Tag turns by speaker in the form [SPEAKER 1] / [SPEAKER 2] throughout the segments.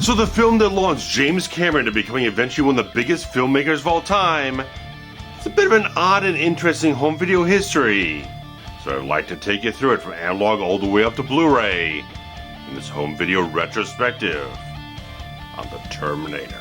[SPEAKER 1] So the film that launched James Cameron to becoming eventually one of the biggest filmmakers of all time, it's a bit of an odd and interesting home video history. So I'd like to take you through it from analog all the way up to Blu-ray in this home video retrospective on the Terminator.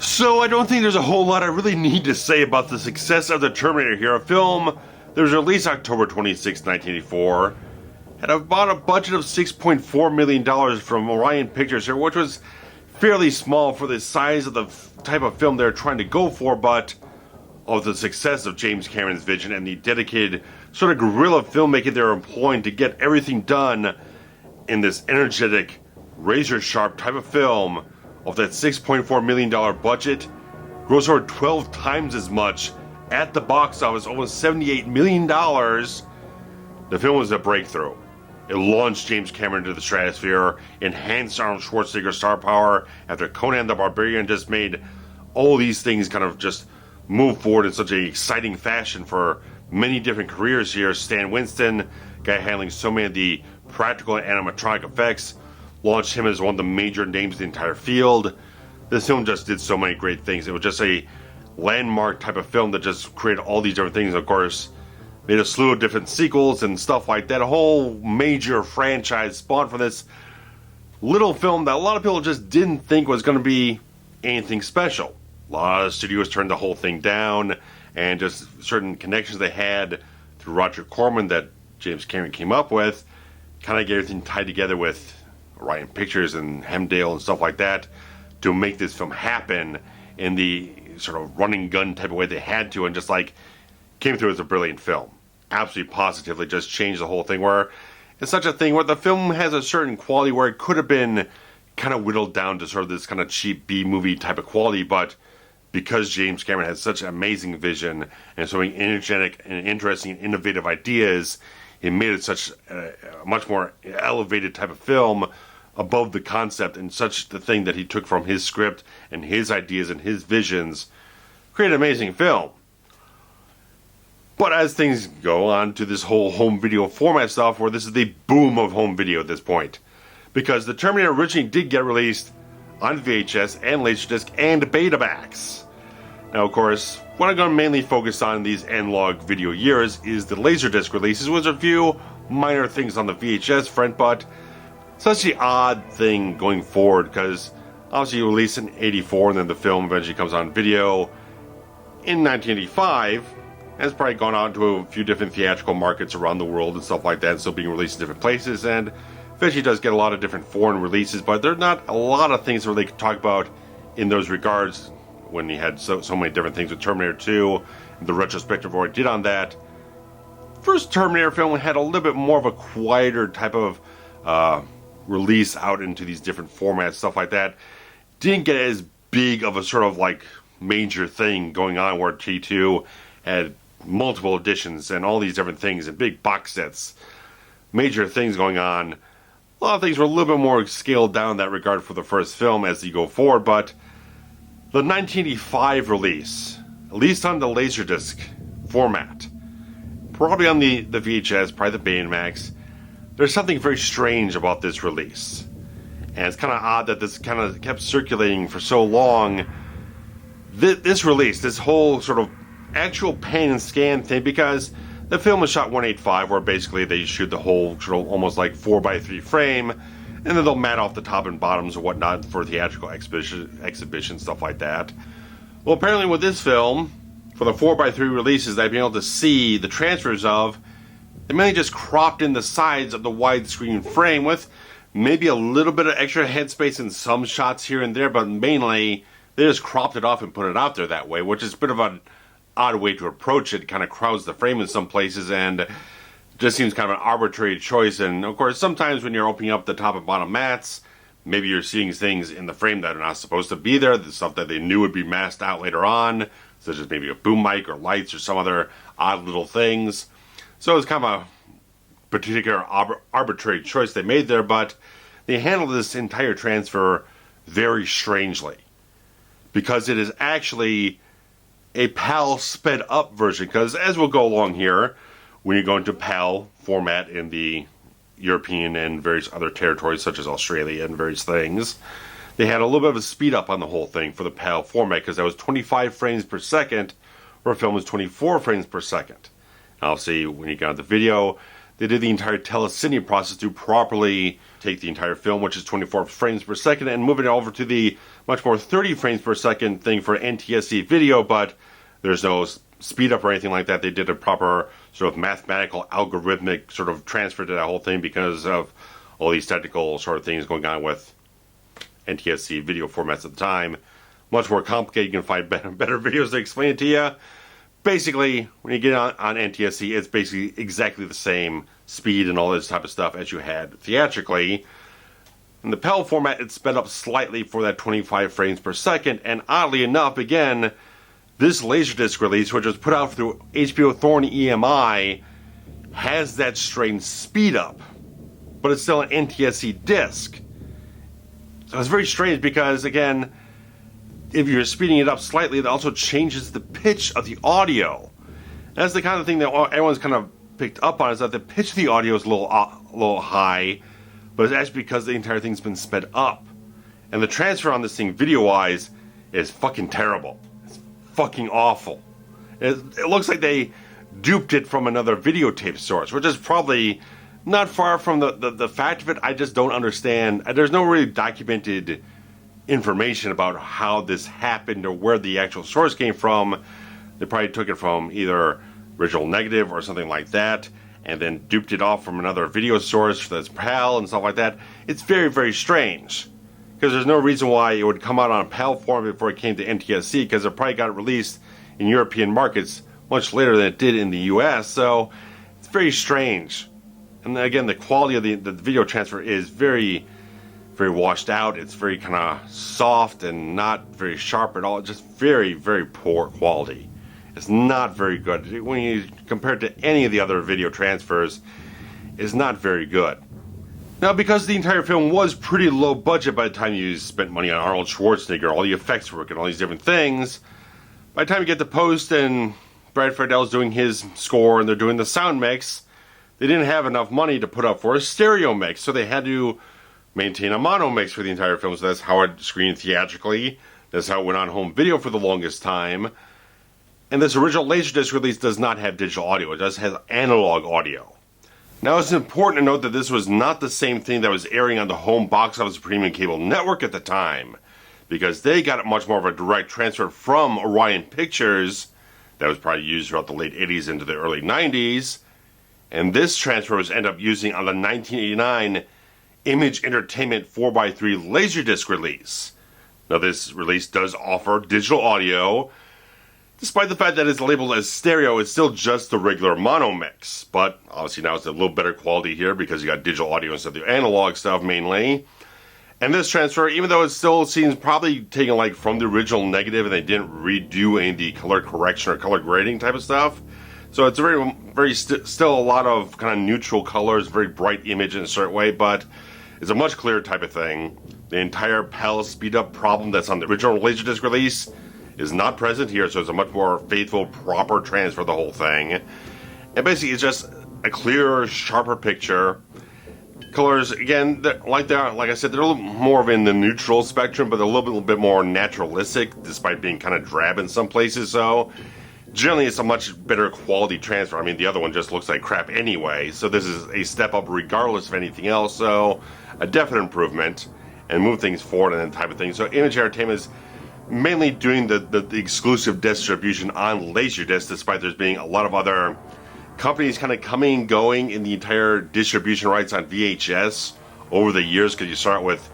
[SPEAKER 1] So I don't think there's a whole lot I really need to say about the success of the Terminator here. A film that was released October 26, 1984, had about a budget of $6.4 million from Orion Pictures here, which was fairly small for the size of the type of film they're trying to go for, but of the success of James Cameron's vision and the dedicated sort of guerrilla filmmaking they're employing to get everything done in this energetic, razor-sharp type of film. Of that $6.4 million budget, grossed over 12 times as much at the box office, almost $78 million. The film was a breakthrough. It launched James Cameron to the stratosphere, enhanced Arnold Schwarzenegger's star power after Conan the Barbarian just made all these things kind of just move forward in such an exciting fashion for many different careers here. Stan Winston, guy handling so many of the practical and animatronic effects, launched him as one of the major names in the entire field. This film just did so many great things. It was just a landmark type of film that just created all these different things. Of course, made a slew of different sequels and stuff like that. A whole major franchise spawned from this little film that a lot of people just didn't think was going to be anything special. A lot of studios turned the whole thing down, and just certain connections they had through Roger Corman that James Cameron came up with kind of get everything tied together with Orion Pictures and Hemdale and stuff like that to make this film happen in the sort of running gun type of way they had to, and just like came through as a brilliant film. Absolutely positively just changed the whole thing, where it's such a thing where the film has a certain quality where it could have been kind of whittled down to sort of this kind of cheap B-movie type of quality, but because James Cameron has such amazing vision and so many energetic and interesting and innovative ideas, it made it such a much more elevated type of film above the concept, and such the thing that he took from his script and his ideas and his visions, created an amazing film. But as things go on to this whole home video format stuff, where this is the boom of home video at this point, because the Terminator originally did get released on VHS and Laserdisc and Betamax. Now, of course, what I'm going to mainly focus on in these analog video years is the Laserdisc releases, with a few minor things on the VHS front, but such the odd thing going forward, because obviously you release in 84 and then the film eventually comes on video in 1985, and it's probably gone out to a few different theatrical markets around the world and stuff like that, and still being released in different places, and eventually does get a lot of different foreign releases, but there are not a lot of things where they could talk about in those regards when you had so many different things with Terminator 2, and the retrospective where I did on that. First Terminator film had a little bit more of a quieter type of release out into these different formats, stuff like that. Didn't get as big of a sort of like major thing going on, where T2 had multiple editions and all these different things and big box sets, major things going on. A lot of things were a little bit more scaled down in that regard for the first film as you go forward, but the 1985 release, at least on the Laserdisc format, probably on the VHS, probably the Betamax, there's something very strange about this release. And it's kind of odd that this kind of kept circulating for so long. This release, this whole sort of actual pan and scan thing, because the film was shot 185, where basically they shoot the whole sort of almost like 4x3 frame, and then they'll mat off the top and bottoms or whatnot for theatrical exhibition, stuff like that. Well, apparently with this film, for the 4x3 releases that I've been able to see the transfers of, they mainly just cropped in the sides of the widescreen frame with maybe a little bit of extra headspace in some shots here and there, but mainly they just cropped it off and put it out there that way, which is a bit of an odd way to approach it. It kind of crowds the frame in some places, and just seems kind of an arbitrary choice. And of course, sometimes when you're opening up the top and bottom mats, maybe you're seeing things in the frame that are not supposed to be there, the stuff that they knew would be masked out later on, such as maybe a boom mic or lights or some other odd little things. So it's kind of a particular arbitrary choice they made there, but they handled this entire transfer very strangely, because it is actually a PAL sped up version. Because as we'll go along here, when you go into PAL format in the European and various other territories such as Australia and various things, they had a little bit of a speed up on the whole thing for the PAL format, because that was 25 frames per second, where a film was 24 frames per second. And obviously, when you got the video, they did the entire telecine process to properly take the entire film, which is 24 frames per second, and move it over to the much more 30 frames per second thing for NTSC video, but there's no speed up or anything like that. They did a proper sort of mathematical, algorithmic sort of transfer to that whole thing because of all these technical sort of things going on with NTSC video formats at the time. Much more complicated. You can find better videos to explain it to you. Basically, when you get on NTSC, it's basically exactly the same speed and all this type of stuff as you had theatrically. In the PAL format, it's sped up slightly for that 25 frames per second, and oddly enough, again, this Laserdisc release, which was put out through HBO Thorn EMI, has that strange speed up, but it's still an NTSC disc. So it's very strange because, again, if you're speeding it up slightly, it also changes the pitch of the audio. That's the kind of thing that everyone's kind of picked up on, is that the pitch of the audio is a little high, but it's actually because the entire thing's been sped up. And the transfer on this thing, video-wise, is fucking terrible. It's fucking awful. It looks like they duped it from another videotape source, which is probably not far from the fact of it. I just don't understand. There's no really documented information about how this happened or where the actual source came from. They probably took it from either original negative or something like that, and then duped it off from another video source that's PAL and stuff like that. It's very, very strange, because there's no reason why it would come out on a PAL format before it came to NTSC, because it probably got released in European markets much later than it did in the US, so it's very strange. And again, the quality of the video transfer is very, very washed out. It's very kind of soft and not very sharp at all. Just very, very poor quality. It's not very good. When you compare it to any of the other video transfers, it's not very good. Now, because the entire film was pretty low budget by the time you spent money on Arnold Schwarzenegger, all the effects work and all these different things, by the time you get to post and Brad Fiedel's doing his score and they're doing the sound mix, they didn't have enough money to put up for a stereo mix, so they had to maintain a mono mix for the entire film. So that's how it screened theatrically. That's how it went on home video for the longest time. And this original Laserdisc release does not have digital audio. It just has analog audio. Now, it's important to note that this was not the same thing that was airing on the home box office premium cable network at the time, because they got much more of a direct transfer from Orion Pictures that was probably used throughout the late 80s into the early 90s. And this transfer was ended up using on the 1989 Image Entertainment 4x3 Laserdisc release. Now, this release does offer digital audio. Despite the fact that it's labeled as stereo, it's still just the regular mono mix. But obviously now it's a little better quality here because you got digital audio instead of the analog stuff mainly. And this transfer, even though it still seems probably taken like from the original negative and they didn't redo any of the color correction or color grading type of stuff. So it's still a lot of kind of neutral colors, very bright image in a certain way, but it's a much clearer type of thing. The entire PAL speed up problem that's on the original Laserdisc release is not present here, so it's a much more faithful, proper transfer of the whole thing. And basically it's just a clearer, sharper picture. Colors, again, like I said, they're a little more in the neutral spectrum, but they're a little bit more naturalistic, despite being kind of drab in some places, so generally it's a much better quality transfer. I mean, the other one just looks like crap anyway, so this is a step up regardless of anything else, so a definite improvement, and move things forward and that type of thing. So Image Entertainment is mainly doing the exclusive distribution on Laserdisc, despite there's being a lot of other companies kind of coming and going in the entire distribution rights on VHS over the years, because you start with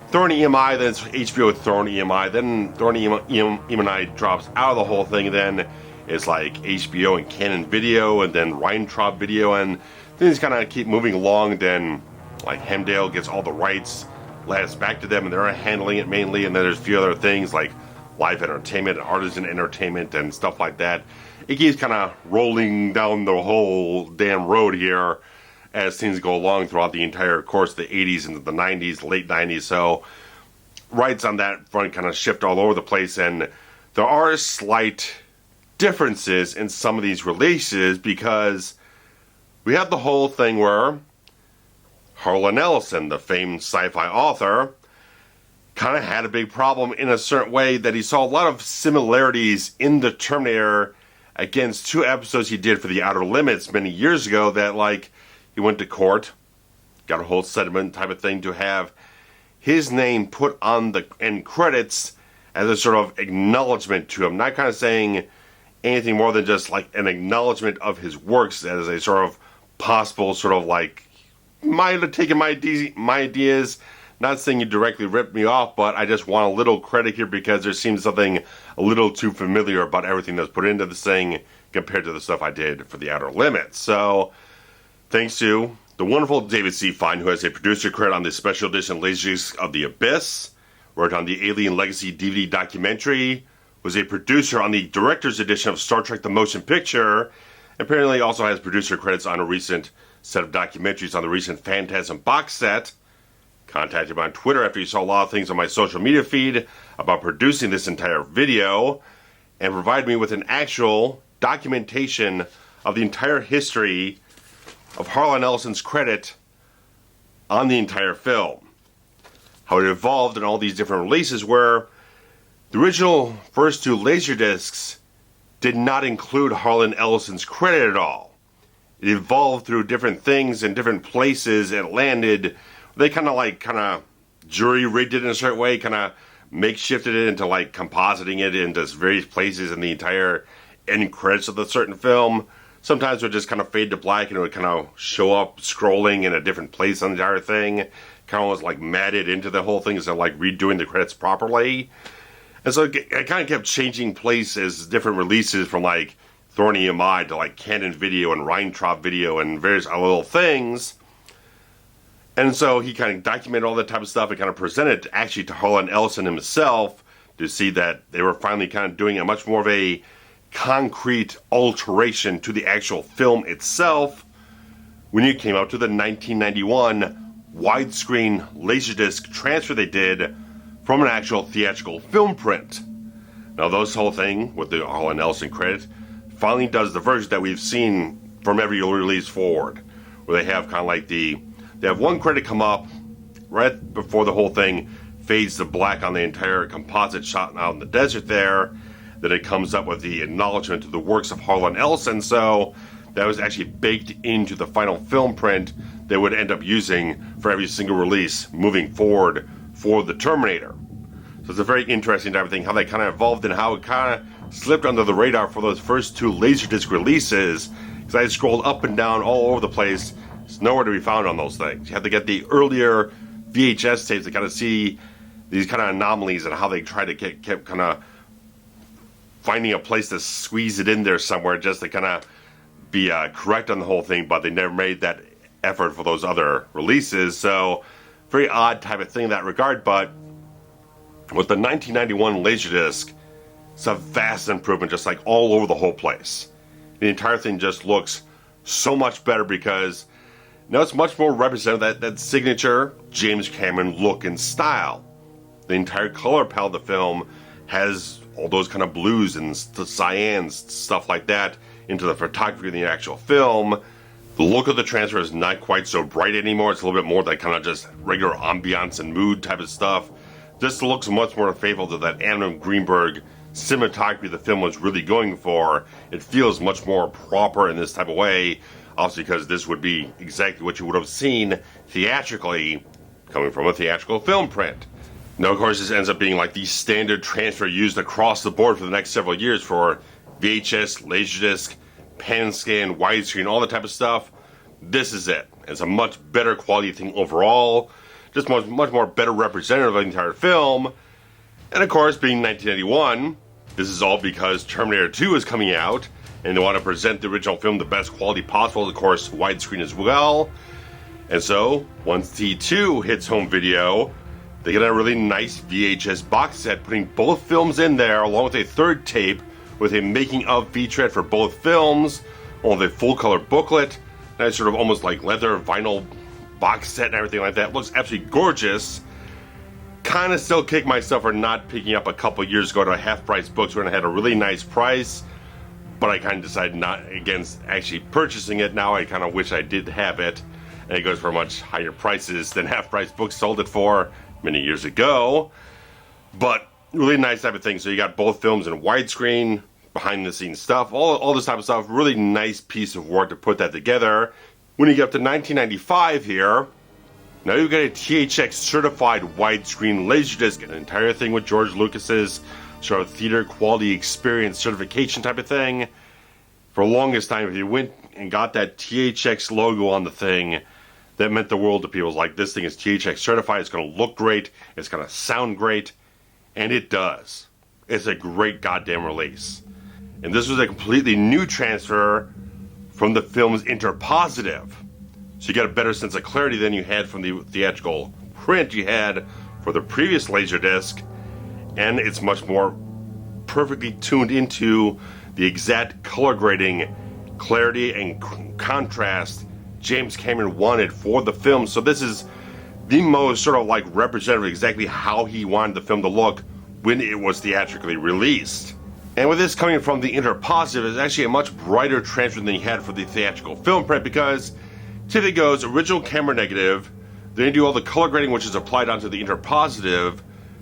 [SPEAKER 1] Thorn EMI, then it's HBO Thorn EMI, then Thorn EMI drops out of the whole thing, then it's like HBO and Canon Video, and then Weintraub Video, and things kind of keep moving along. Then like Hemdale gets all the rights, last back to them, and they're handling it mainly, and then there's a few other things like live entertainment, artisan entertainment, and stuff like that. It keeps kind of rolling down the whole damn road here as things go along throughout the entire course of the 80s into the 90s, late 90s. So rights on that front kind of shift all over the place, and there are slight differences in some of these releases because we have the whole thing where Harlan Ellison, the famed sci-fi author, kind of had a big problem in a certain way that he saw a lot of similarities in the Terminator against 2 episodes he did for The Outer Limits many years ago that, like, he went to court, got a whole settlement type of thing to have his name put on the end credits as a sort of acknowledgement to him, not kind of saying anything more than just like an acknowledgement of his works as a sort of possible sort of like, might have taken my ideas, not saying you directly ripped me off, but I just want a little credit here because there seems something a little too familiar about everything that's put into this thing compared to the stuff I did for The Outer Limits. So, thanks to the wonderful David C. Fein, who has a producer credit on the special edition Laserdisc of The Abyss, worked on the Alien Legacy DVD documentary, was a producer on the director's edition of Star Trek The Motion Picture, apparently also has producer credits on a recent set of documentaries on the recent Phantasm box set. Contacted me on Twitter after he saw a lot of things on my social media feed about producing this entire video, and provided me with an actual documentation of the entire history of Harlan Ellison's credit on the entire film. How it evolved in all these different releases where the original first 2 Laserdiscs did not include Harlan Ellison's credit at all. It evolved through different things and different places it landed. They kind of jury-rigged it in a certain way, kind of makeshifted it into like compositing it into various places in the entire end credits of the certain film. Sometimes it would just kind of fade to black and it would kind of show up scrolling in a different place on the entire thing. Kind of was like matted into the whole thing instead of like redoing the credits properly. And so it kind of kept changing places, different releases from like Thorny EMI to like Canon Video and Rheintrop Video and various other little things. And so he kind of documented all that type of stuff and kind of presented actually to Harlan Ellison himself to see that they were finally kind of doing a much more of a concrete alteration to the actual film itself when it came out to the 1991 widescreen Laserdisc transfer they did from an actual theatrical film print. Now this whole thing with the Harlan Ellison credit finally does the version that we've seen from every release forward, where they have kind of like they have one credit come up right before the whole thing fades to black on the entire composite shot out in the desert there. Then it comes up with the acknowledgement to the works of Harlan Ellison. So that was actually baked into the final film print they would end up using for every single release moving forward for the Terminator. So it's a very interesting type of thing, how they kind of evolved and how it kind of slipped under the radar for those first 2 Laserdisc releases. Because I scrolled up and down all over the place. It's nowhere to be found on those things. You have to get the earlier VHS tapes to kind of see these kind of anomalies and how they try to kept kind of finding a place to squeeze it in there somewhere just to kind of be correct on the whole thing, but they never made that effort for those other releases. So very odd type of thing in that regard, but with the 1991 Laserdisc, it's a vast improvement just like all over the whole place. The entire thing just looks so much better because now it's much more representative that signature James Cameron look and style. The entire color palette of the film has all those kind of blues and the cyans, stuff like that, into the photography of the actual film. The look of the transfer is not quite so bright anymore. It's a little bit more that kind of just regular ambiance and mood type of stuff. This looks much more faithful to that Adam Greenberg cinematography the film was really going for. It feels much more proper in this type of way, obviously because this would be exactly what you would have seen theatrically coming from a theatrical film print. Now, of course, this ends up being like the standard transfer used across the board for the next several years for VHS, Laserdisc, pan scan, widescreen, all that type of stuff. This is it. It's a much better quality thing overall, just much more better representative of the entire film. And of course, being 1981, this is all because Terminator 2 is coming out, and they want to present the original film the best quality possible, of course, widescreen as well. And so, once T2 hits home video, they get a really nice VHS box set, putting both films in there, along with a third tape with a making of featurette for both films, along with a full color booklet, nice sort of almost like leather vinyl box set and everything like that. It looks absolutely gorgeous. kind of still kick myself for not picking up a couple years ago to half-price books when it had a really nice price, but I kind of decided not against actually purchasing it. Now I kind of wish I did have it, and it goes for much higher prices than half-price books sold it for many years ago. But really nice type of thing. So you got both films in widescreen, behind-the-scenes stuff, all this type of stuff. Really nice piece of work to put that together. When you get up to 1995 here, now you've got a THX certified widescreen Laserdisc, an entire thing with George Lucas's sort of theater quality experience certification type of thing. For the longest time, if you went and got that THX logo on the thing, that meant the world to people. It was like, this thing is THX certified, it's going to look great, it's going to sound great, and it does. It's a great goddamn release. And this was a completely new transfer from the film's interpositive. So you got a better sense of clarity than you had from the theatrical print you had for the previous Laserdisc, and it's much more perfectly tuned into the exact color grading, clarity, and contrast James Cameron wanted for the film. So this is the most sort of like representative of exactly how he wanted the film to look when it was theatrically released. And with this coming from the interpositive, it's actually a much brighter transfer than you had for the theatrical film print, because typically goes original camera negative, then you do all the color grading which is applied onto the interpositive,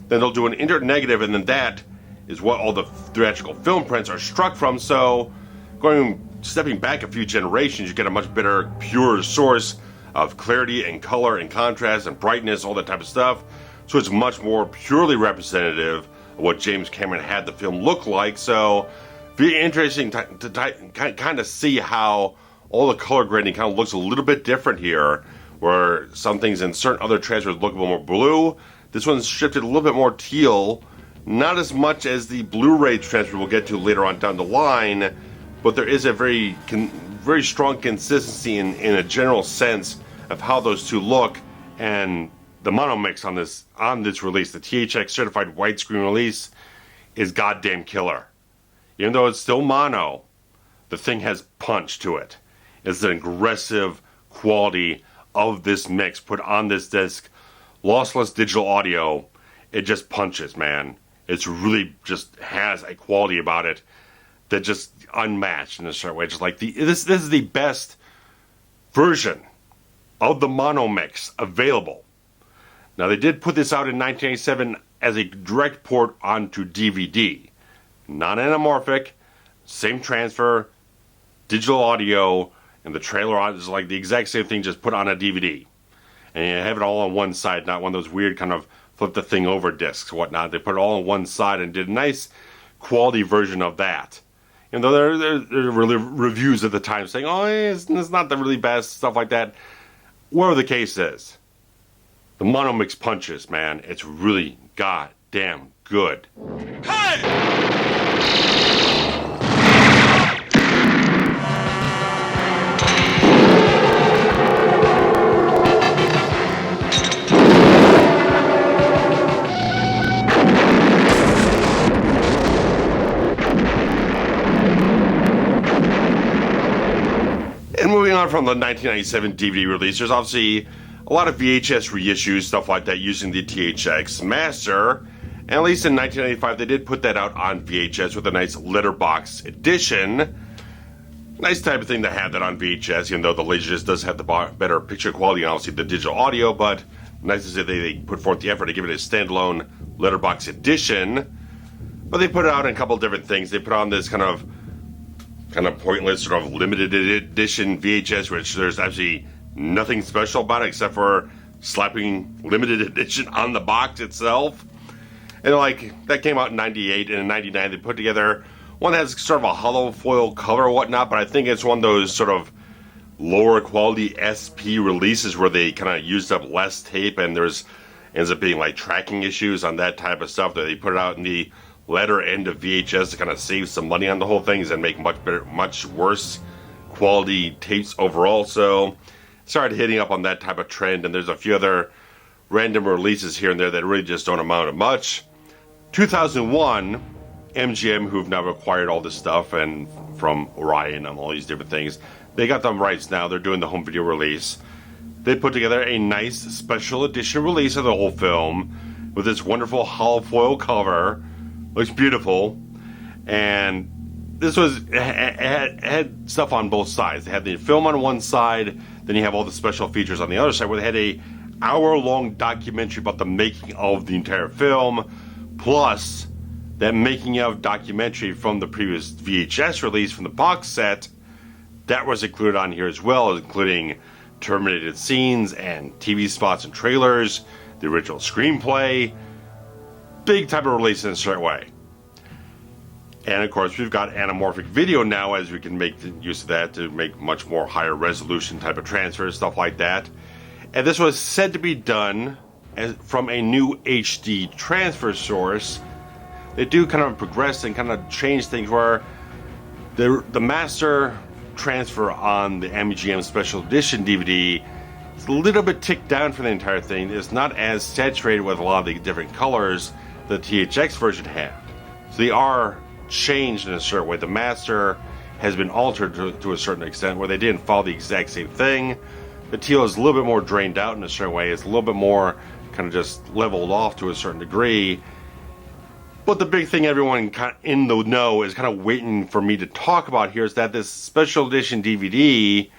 [SPEAKER 1] then they'll do an inter-negative, and then that is what all the theatrical film prints are struck from. So stepping back a few generations, you get a much better, pure source of clarity and color and contrast and brightness, all that type of stuff. So it's much more purely representative of what James Cameron had the film look like. So very interesting to kind of see how all the color grading kind of looks a little bit different here, where some things in certain other transfers look a little more blue. This one's shifted a little bit more teal, not as much as the Blu-ray transfer we'll get to later on down the line, but there is a very strong consistency in a general sense of how those two look. And the mono mix on this release, the THX certified widescreen release, is goddamn killer. Even though it's still mono, the thing has punch to it. It's an aggressive quality of this mix put on this disc. Lossless digital audio, it just punches, man. It's really just has a quality about it that just unmatched in a certain way. Just like this is the best version of the mono mix available. Now they did put this out in 1987 as a direct port onto DVD. Non-anamorphic, same transfer, digital audio, and the trailer on is like the exact same thing, just put on a DVD. And you have it all on one side, not one of those weird kind of flip the thing over discs or whatnot. They put it all on one side and did a nice quality version of that. Even though there are really reviews at the time saying, oh, it's not the really best, stuff like that. Whatever the case is, the mono mix punches, man. It's really goddamn good. Hey! And moving on from the 1997 DVD release, there's obviously a lot of VHS reissues, stuff like that, using the THX Master. And at least in 1995, they did put that out on VHS with a nice letterbox edition. Nice type of thing to have that on VHS, even though the Laserdisc does have the better picture quality and obviously the digital audio, but nice to see they put forth the effort to give it a standalone letterbox edition. But they put it out in a couple of different things. They put on this kind of pointless sort of limited edition VHS, which there's actually nothing special about it except for slapping limited edition on the box itself. And like that came out in 98, and in 99 they put together one that has sort of a hollow foil cover or whatnot, but I think it's one of those sort of lower quality SP releases where they kind of used up less tape, and ends up being like tracking issues on that type of stuff, that they put it out in the latter end of VHS to kind of save some money on the whole things and make much worse quality tapes overall. So started hitting up on that type of trend, and there's a few other random releases here and there that really just don't amount to much. 2001, MGM, who've now acquired all this stuff and from Orion and all these different things, they got them rights now. They're doing the home video release. They put together a nice special edition release of the whole film. with this wonderful hollow foil cover. Looks beautiful. And this had stuff on both sides. They had the film on one side, then you have all the special features on the other side, where they had a hour-long documentary about the making of the entire film, plus that making of documentary from the previous VHS release from the box set. That was included on here as well, including terminated scenes and TV spots and trailers, the original screenplay. Big type of release in a certain way. And of course, we've got anamorphic video now, as we can make use of that to make much more higher resolution type of transfers, stuff like that. And this was said to be done from a new HD transfer source. They do kind of progress and kind of change things where the master transfer on the MGM Special Edition DVD is a little bit ticked down for the entire thing. It's not as saturated with a lot of the different colors the THX version had. So they are changed in a certain way. The master has been altered to a certain extent, where they didn't follow the exact same thing. The teal is a little bit more drained out in a certain way. It's a little bit more kind of just leveled off to a certain degree. But the big thing everyone kind of in the know is kind of waiting for me to talk about here is that this special edition DVD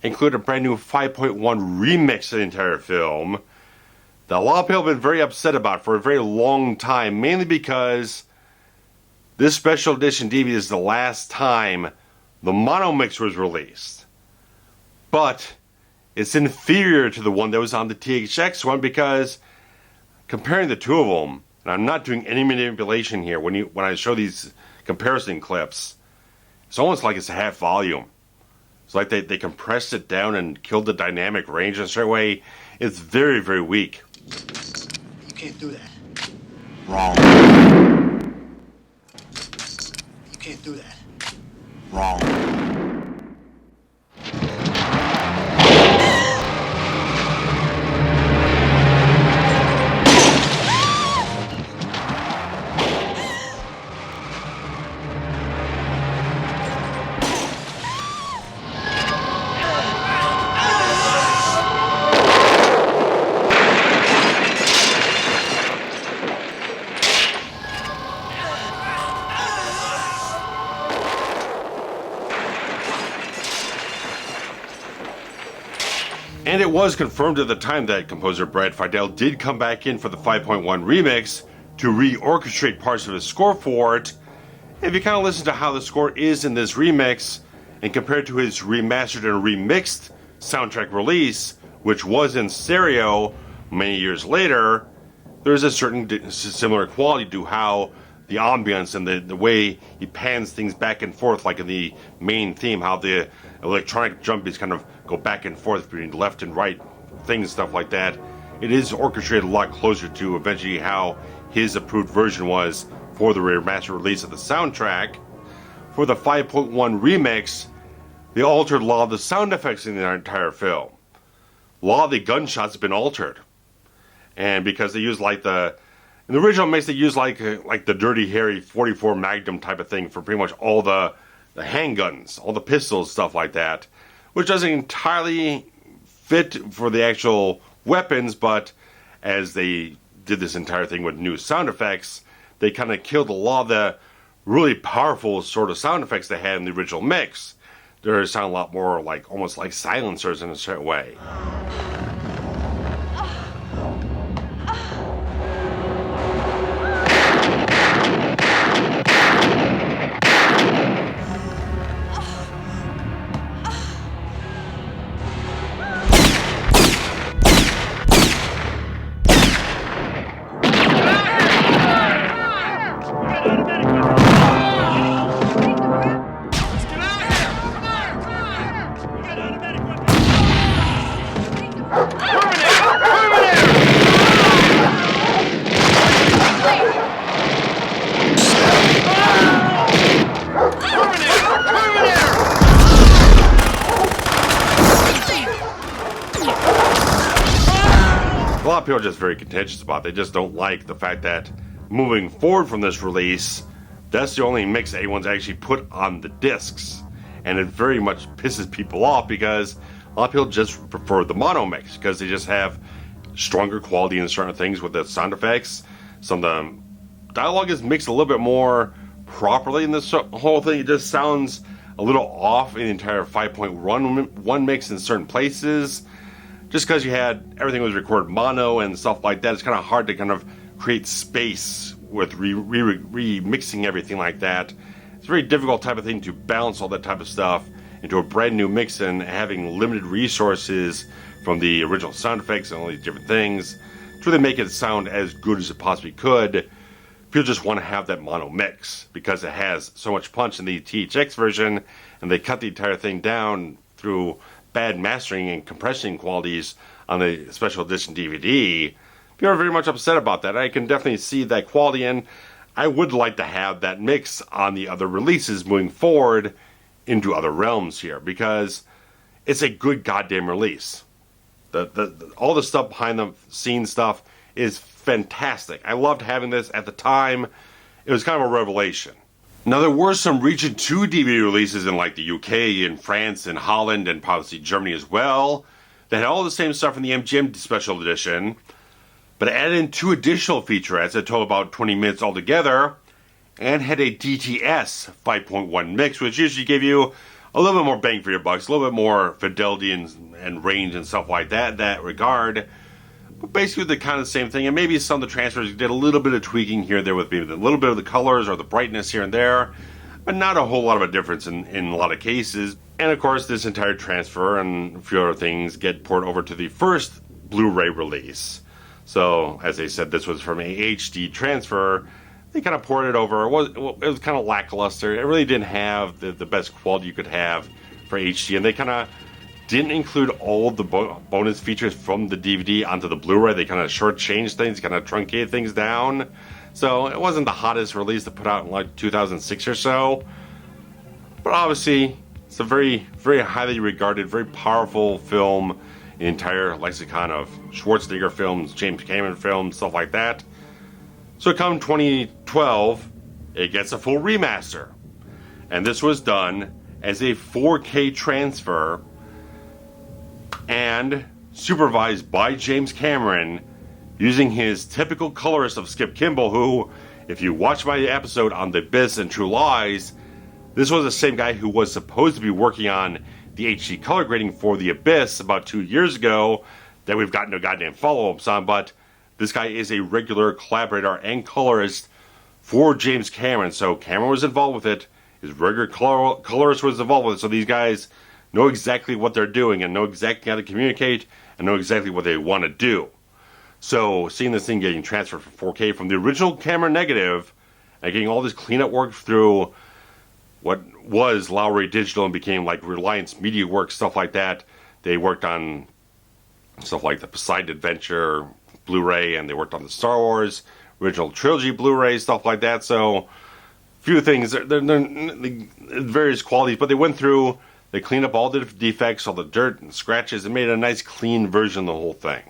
[SPEAKER 1] included a brand new 5.1 remix of the entire film that a lot of people have been very upset about for a very long time, mainly because this special edition DVD is the last time the mono mix was released. But it's inferior to the one that was on the THX one, because comparing the two of them, and I'm not doing any manipulation here when I show these comparison clips, it's almost like it's a half volume. It's like they compressed it down and killed the dynamic range in a certain way. It's very, very weak.
[SPEAKER 2] You can't do that.
[SPEAKER 3] Wrong.
[SPEAKER 2] You can't do that.
[SPEAKER 3] Wrong.
[SPEAKER 1] And it was confirmed at the time that composer Brad Fiedel did come back in for the 5.1 remix to reorchestrate parts of his score for it. If you kind of listen to how the score is in this remix and compare it to his remastered and remixed soundtrack release, which was in stereo many years later, there's a certain similar quality to how the ambience and the way he pans things back and forth, like in the main theme, how the electronic jumpies kind of go back and forth between left and right things, stuff like that. It is orchestrated a lot closer to eventually how his approved version was for the remastered release of the soundtrack. For the 5.1 remix, they altered a lot of the sound effects in the entire film. A lot of the gunshots have been altered. And because they use in the original mix, they use like the Dirty Harry 44 Magnum type of thing for pretty much all the handguns, all the pistols, stuff like that, which doesn't entirely fit for the actual weapons, but as they did this entire thing with new sound effects, they kind of killed a lot of the really powerful sort of sound effects they had in the original mix. They sound a lot more like, almost like silencers in a certain way. A lot of people are just very contentious about it. They just don't like the fact that moving forward from this release, that's the only mix anyone's actually put on the discs. And it very much pisses people off because a lot of people just prefer the mono mix because they just have stronger quality in certain things with the sound effects. Some of the dialogue is mixed a little bit more properly in this whole thing. It just sounds a little off in the entire 5.1 mix in certain places. Just because you had everything was recorded mono and stuff like that, it's kind of hard to kind of create space with remixing everything like that. It's a very difficult type of thing to balance all that type of stuff into a brand new mix, and having limited resources from the original sound effects and all these different things to really make it sound as good as it possibly could. People just want to have that mono mix because it has so much punch in the THX version, and they cut the entire thing down through bad mastering and compression qualities on the special edition DVD. People are very much upset about that. I can definitely see that quality, and I would like to have that mix on the other releases moving forward into other realms here, because it's a good goddamn release. All the stuff behind the scenes stuff is fantastic. I loved having this at the time. It was kind of a revelation. Now, there were some Region 2 DVD releases in like the UK and France and Holland and probably Germany as well that had all the same stuff in the MGM special edition, but added in 2 additional featurettes that total about 20 minutes altogether, and had a DTS 5.1 mix, which usually gave you a little bit more bang for your bucks, a little bit more fidelity and range and stuff like that in that regard. But basically the kind of same thing, and maybe some of the transfers did a little bit of tweaking here and there with maybe a little bit of the colors or the brightness here and there, but not a whole lot of a difference in a lot of cases. And of course, this entire transfer and a few other things get ported over to the first Blu-ray release. So, as I said, this was from a HD transfer. They kind of ported it over. It was kind of lackluster. It really didn't have the best quality you could have for HD, and they kind of didn't include all the bonus features from the DVD onto the Blu-ray. They kind of shortchanged things, kind of truncated things down. So it wasn't the hottest release to put out in like 2006 or so. But obviously, it's a very, very highly regarded, very powerful film. The entire lexicon of Schwarzenegger films, James Cameron films, stuff like that. So come 2012, it gets a full remaster. And this was done as a 4K transfer and supervised by James Cameron using his typical colorist of Skip Kimball, who, if you watch my episode on The Abyss and True Lies, this was the same guy who was supposed to be working on the HD color grading for The Abyss about 2 years ago that we've got no goddamn follow-ups on, but this guy is a regular collaborator and colorist for James Cameron, so Cameron was involved with it, his regular colorist was involved with it, so these guys know exactly what they're doing and know exactly how to communicate and know exactly what they want to do. So seeing this thing getting transferred from 4K from the original camera negative and getting all this cleanup work through what was Lowry Digital and became like Reliance Media Works, stuff like that. They worked on stuff like the Poseidon Adventure Blu-ray, and they worked on the Star Wars original trilogy Blu-ray, stuff like that. So few things, they're various qualities, but they went through, they cleaned up all the defects, all the dirt and scratches, and made a nice clean version of the whole thing.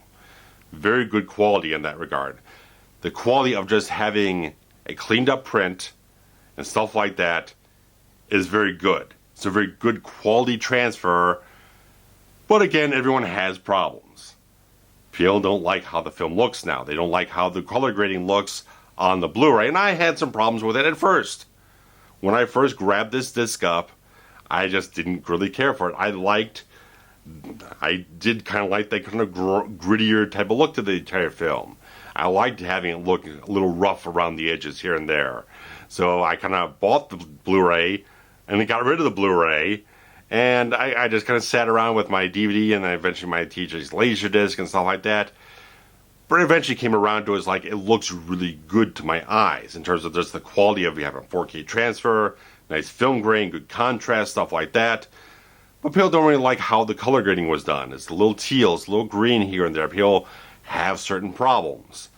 [SPEAKER 1] Very good quality in that regard. The quality of just having a cleaned up print and stuff like that is very good. It's a very good quality transfer, but again, everyone has problems. People don't like how the film looks now. They don't like how the color grading looks on the Blu-ray, and I had some problems with it at first. When I first grabbed this disc up, I just didn't really care for it. I did kind of like that kind of grittier type of look to the entire film. I liked having it look a little rough around the edges here and there. So I kind of bought the Blu-ray and then got rid of the Blu-ray, and I just kind of sat around with my DVD and then eventually my THX Laserdisc and stuff like that. But eventually came around to it looks really good to my eyes in terms of just the quality of you have a 4K transfer, nice film grain, good contrast, stuff like that. But people don't really like how the color grading was done. It's a little teal, it's a little green here and there. People have certain problems.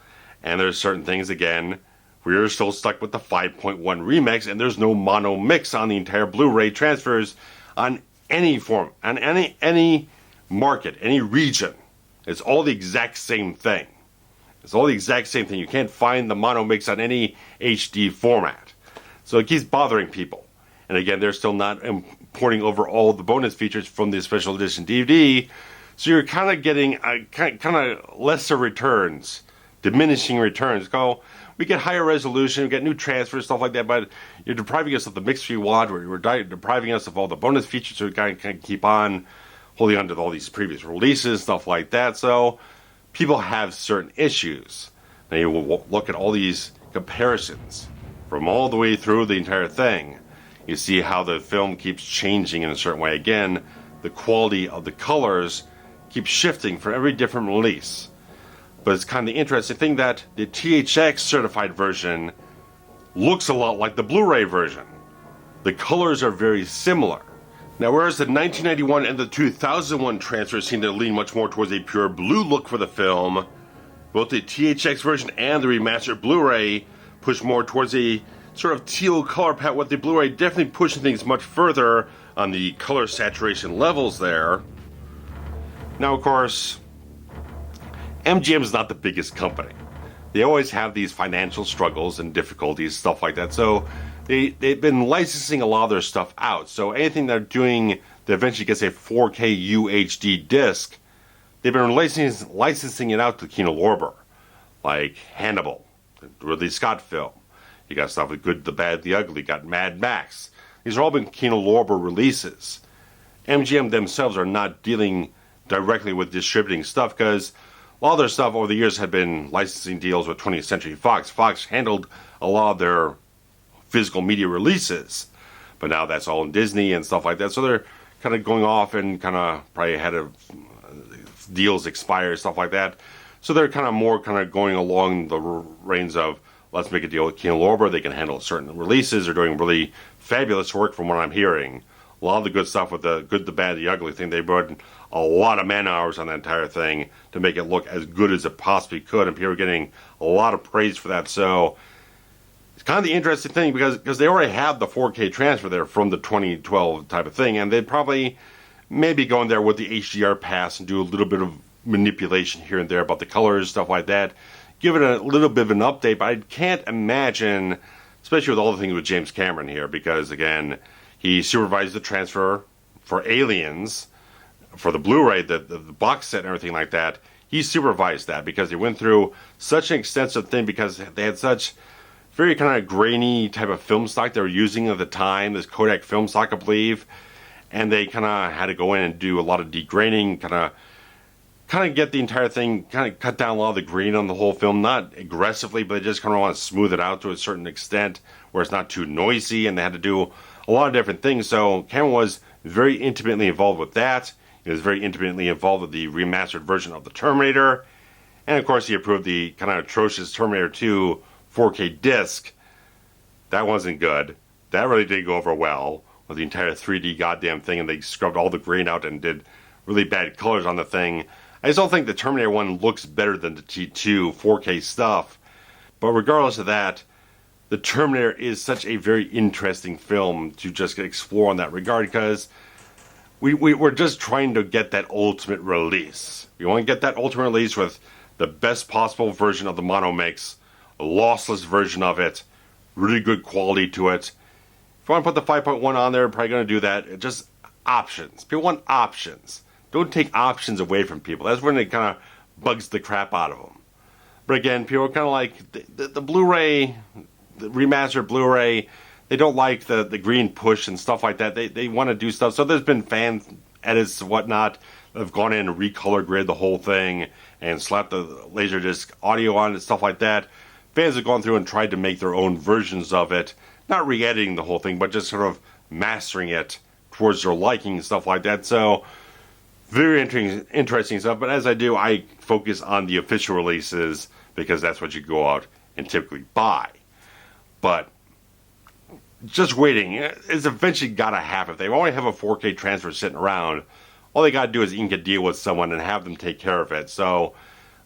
[SPEAKER 1] And there's certain things, again, we're still stuck with the 5.1 remix, and there's no mono mix on the entire Blu-ray transfers on any form, on any market, any region. It's all the exact same thing. It's all the exact same thing. You can't find the mono mix on any HD format. So it keeps bothering people. And again, they're still not importing over all the bonus features from the special edition DVD. So you're kind of getting kind of lesser returns, diminishing returns. We get higher resolution, we get new transfers, stuff like that, but you're depriving us of the mix we want, or you're depriving us of all the bonus features, so we kind of keep on holding on to all these previous releases, stuff like that. So people have certain issues. Now you will look at all these comparisons from all the way through the entire thing. You see how the film keeps changing in a certain way. Again, the quality of the colors keeps shifting for every different release. But it's kind of the interesting thing that the THX certified version looks a lot like the Blu-ray version. The colors are very similar. Now, whereas the 1991 and the 2001 transfers seem to lean much more towards a pure blue look for the film, both the THX version and the remastered Blu-ray push more towards a sort of teal color palette, with the Blu-ray definitely pushing things much further on the color saturation levels there. Now, of course, MGM is not the biggest company. They always have these financial struggles and difficulties, stuff like that. So they've been licensing a lot of their stuff out. So anything they're doing that eventually gets a 4K UHD disc, they've been licensing it out to Kino Lorber, like Hannibal, the Ridley Scott film. You got stuff with Good, the Bad, the Ugly. You got Mad Max. These are all been Kino Lorber releases. MGM themselves are not dealing directly with distributing stuff, because a lot of their stuff over the years had been licensing deals with 20th Century Fox. Fox handled a lot of their physical media releases, but now that's all in Disney and stuff like that. So they're kind of going off and kind of probably had deals expire, stuff like that. So they're kind of going along the reins of, let's make a deal with Kino Lorber. They can handle certain releases. They're doing really fabulous work from what I'm hearing. A lot of the good stuff with the Good, the Bad, the Ugly thing, they put a lot of man hours on that entire thing to make it look as good as it possibly could, and people are getting a lot of praise for that. So it's kind of the interesting thing, because they already have the 4K transfer there from the 2012 type of thing, and they'd probably maybe go in there with the HDR pass and do a little bit of manipulation here and there about the colors, stuff like that. Give it a little bit of an update, but I can't imagine, especially with all the things with James Cameron here, because again, he supervised the transfer for Aliens, for the Blu-ray, the box set and everything like that. He supervised that because they went through such an extensive thing, because they had such very kind of grainy type of film stock they were using at the time, this Kodak film stock, I believe, and they kind of had to go in and do a lot of degraining, kind of get the entire thing, kind of cut down a lot of the grain on the whole film, not aggressively, but they just kind of want to smooth it out to a certain extent where it's not too noisy, and they had to do a lot of different things. So Cameron was very intimately involved with that. He was very intimately involved with the remastered version of the Terminator, and of course he approved the kind of atrocious Terminator 2 4K disc. That wasn't good. That really didn't go over well with the entire 3D goddamn thing, and they scrubbed all the grain out and did really bad colors on the thing. I just don't think the Terminator 1 looks better than the T2 4K stuff, but regardless of that, the Terminator is such a very interesting film to just explore in that regard, because we're just trying to get that ultimate release. We want to get that ultimate release with the best possible version of the mono mix, a lossless version of it, really good quality to it. If you want to put the 5.1 on there, probably going to do that. Just options. People want options. Don't take options away from people. That's when it kind of bugs the crap out of them. But again, people are kind of like the Blu-ray, the remastered Blu-ray. They don't like the green push and stuff like that. They want to do stuff. So there's been fan edits and whatnot that have gone in and recolor grid the whole thing and slapped the Laserdisc audio on and stuff like that. Fans have gone through and tried to make their own versions of it, not re-editing the whole thing, but just sort of mastering it towards their liking and stuff like that. So very interesting stuff. But as I do, I focus on the official releases, because that's what you go out and typically buy. But just waiting is eventually got to happen. If they already have a 4K transfer sitting around, all they got to do is ink a deal with someone and have them take care of it. So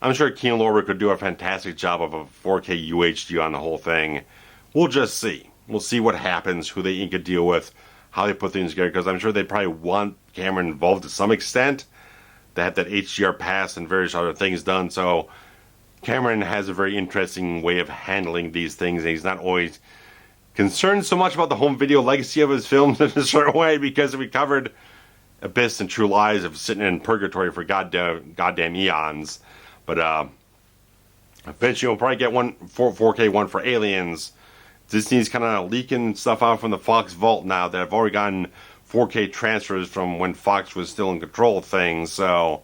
[SPEAKER 1] I'm sure Kino Lorber could do a fantastic job of a 4K UHD on the whole thing. We'll just see. We'll see what happens, who they ink a deal with, how they put things together, because I'm sure they probably want Cameron involved to some extent. They have that HDR pass and various other things done. So Cameron has a very interesting way of handling these things, and he's not always concerned so much about the home video legacy of his films in a certain way, because we covered Abyss and True Lies of sitting in purgatory for goddamn eons. But eventually we'll probably get 4K one for Aliens. Disney's kind of leaking stuff out from the Fox vault now that I've already gotten 4K transfers from when Fox was still in control of things. So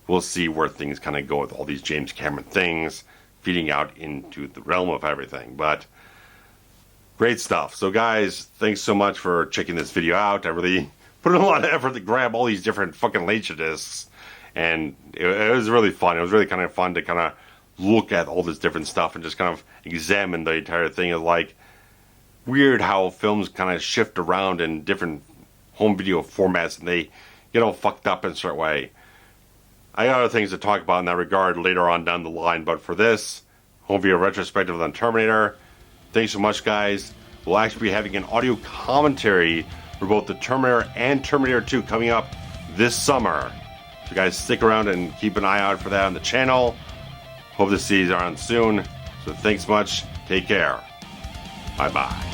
[SPEAKER 1] we'll see where things kind of go with all these James Cameron things feeding out into the realm of everything. But great stuff. So guys, thanks so much for checking this video out. I really put in a lot of effort to grab all these different fucking Laserdiscs, and it was really fun. It was really kind of fun to kind of look at all this different stuff and just kind of examine the entire thing. It's like weird how films kind of shift around in different home video formats and they get all fucked up in a certain way. I got other things to talk about in that regard later on down the line, but for this home video retrospective on Terminator, thanks so much, guys. We'll actually be having an audio commentary for both the Terminator and Terminator 2 coming up this summer. So guys, stick around and keep an eye out for that on the channel. Hope to see you on soon. So thanks much. Take care. Bye-bye.